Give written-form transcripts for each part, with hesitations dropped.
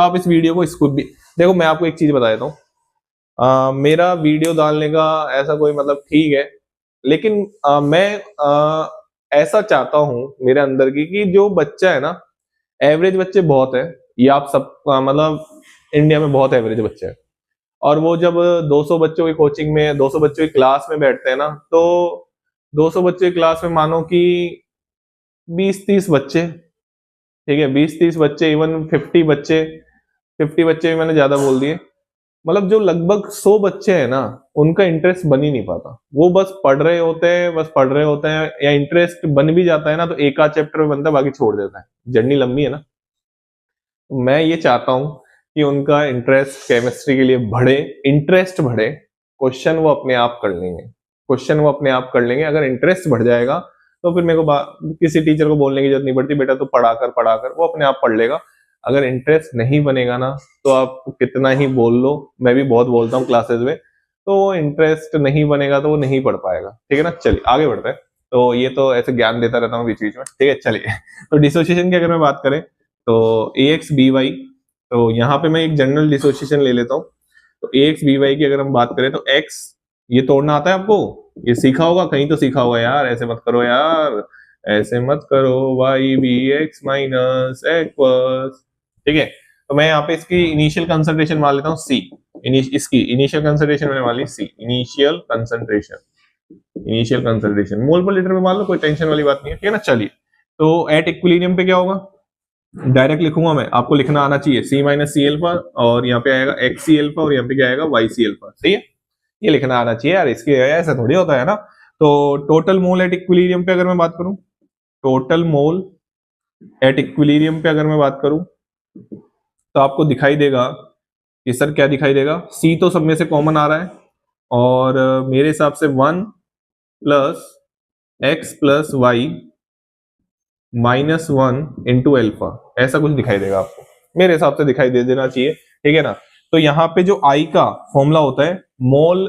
तो आप इस वीडियो को इसको भी देखो। मैं आपको एक चीज बता देता हूँ, मेरा वीडियो डालने का ऐसा कोई मतलब ठीक है, लेकिन मैं ऐसा चाहता हूँ मेरे अंदर की कि जो बच्चा है ना, एवरेज बच्चे बहुत है, ये आप सब मतलब इंडिया में बहुत एवरेज बच्चे हैं, और वो जब 200 बच्चों की कोचिंग में 200 बच्चों की क्लास में बैठते हैं ना, तो 200 बच्चों की क्लास में मानो कि 20-30 बच्चे, ठीक है, 20-30 बच्चे, इवन 50 बच्चे भी मैंने ज्यादा बोल दिए, मतलब जो लगभग 100 बच्चे हैं ना, उनका इंटरेस्ट बन ही नहीं पाता। वो बस पढ़ रहे होते हैं, बस पढ़ रहे होते हैं, या इंटरेस्ट बन भी जाता है ना तो एक आध चैप्टर में बनता है, बाकी छोड़ देता है, जर्नी लंबी है ना। मैं ये चाहता हूं कि उनका इंटरेस्ट केमिस्ट्री के लिए बढ़े, इंटरेस्ट बढ़े, क्वेश्चन वो अपने आप कर लेंगे, क्वेश्चन वो अपने आप कर लेंगे। अगर इंटरेस्ट बढ़ जाएगा तो फिर मेरे को किसी टीचर को बोलने की जरूरत नहीं पड़ती, बेटा तो पढ़ा कर वो अपने आप पढ़ लेगा। अगर इंटरेस्ट नहीं बनेगा ना, तो आप कितना ही बोल लो, मैं भी बहुत बोलता हूँ क्लासेस में, तो वो इंटरेस्ट नहीं बनेगा तो वो नहीं पढ़ पाएगा। ठीक है ना, चलिए आगे बढ़ते हैं। तो ये तो ऐसे ज्ञान देता रहता हूँ बीच बीच में, ठीक है चलिए। तो डिसोसिएशन की अगर मैं बात करें तो ax by, तो यहाँ पे मैं एक जनरल डिसोसिएशन ले लेता हूँ। तो ax by की अगर हम बात करें तो x, ये तोड़ना आता है आपको, ये सीखा होगा कहीं तो सीखा होगा यार, ऐसे मत करो यार, ऐसे मत करो, y bx माइनस एक्स, ठीक है। तो मैं यहाँ पे इसकी इनिशियल कंसंट्रेशन मान लेता हूँ c, इसकी इनिशियल कंसंट्रेशन मैंने मान ली c, इनिशियल कंसंट्रेशन मोल पर लीटर में मान लो, कोई टेंशन वाली बात नहीं है, ठीक है ना। चलिए, तो एट इक्विलिब्रियम पे क्या होगा, डायरेक्ट लिखूंगा मैं, आपको लिखना आना चाहिए C माइनस सी एल्फा, और यहाँ पे आएगा एक्स सी एल्फा, और यहाँ पे क्या आएगा वाई सी एल्फा, सही है, ये लिखना आना चाहिए यार, इसके ऐसा थोड़ी होता है ना। तो टोटल मोल एट इक्विलिब्रियम पे अगर मैं बात करूं, टोटल मोल एट इक्विलिब्रियम पे अगर मैं बात करूं, तो आपको दिखाई देगा कि सर क्या दिखाई देगा, C तो सब में से कॉमन आ रहा है, और मेरे हिसाब से 1 plus x plus y -1 into alpha, ऐसा कुछ दिखाई देगा आपको, मेरे हिसाब से दिखाई दे देना चाहिए, ठीक है ना। तो यहाँ पे जो आई का फॉर्मूला होता है, मोल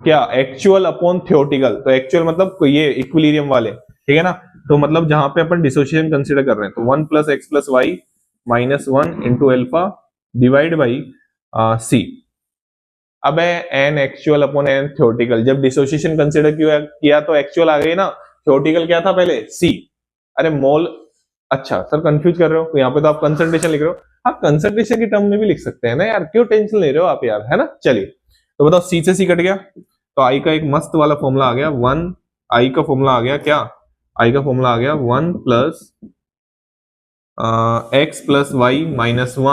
क्या, एक्चुअल अपॉन थियोटिकल, तो एक्चुअल मतलब ये इक्विलिब्रियम वाले, ठीक है ना। तो मतलब जहां पे अपन डिसोसिएशन कंसीडर कर रहे हैं, तो 1 plus x plus y -1 into alpha divide by c. अब an actual upon an theoretical, जब डिसोसिएशन कंसीडर किया तो एक्चुअल आ गई ना, थियोटिकल क्या था पहले, सी। अरे मोल, अच्छा सर कंफ्यूज कर रहे हो, तो यहाँ पे तो आप कंसंट्रेशन लिख रहे हो, आप कंसंट्रेशन की टर्म में भी लिख सकते हैं ना यार, क्यों टेंशन ले रहे हो आप यार, है ना। चलिए, तो बताओ सी से सी कट गया, तो आई का एक मस्त वाला फॉर्मूला आ गया 1, आई का फॉर्मूला आ गया क्या, आई का फॉर्मूला आ गया 1 प्लस एक्स प्लस वाई -1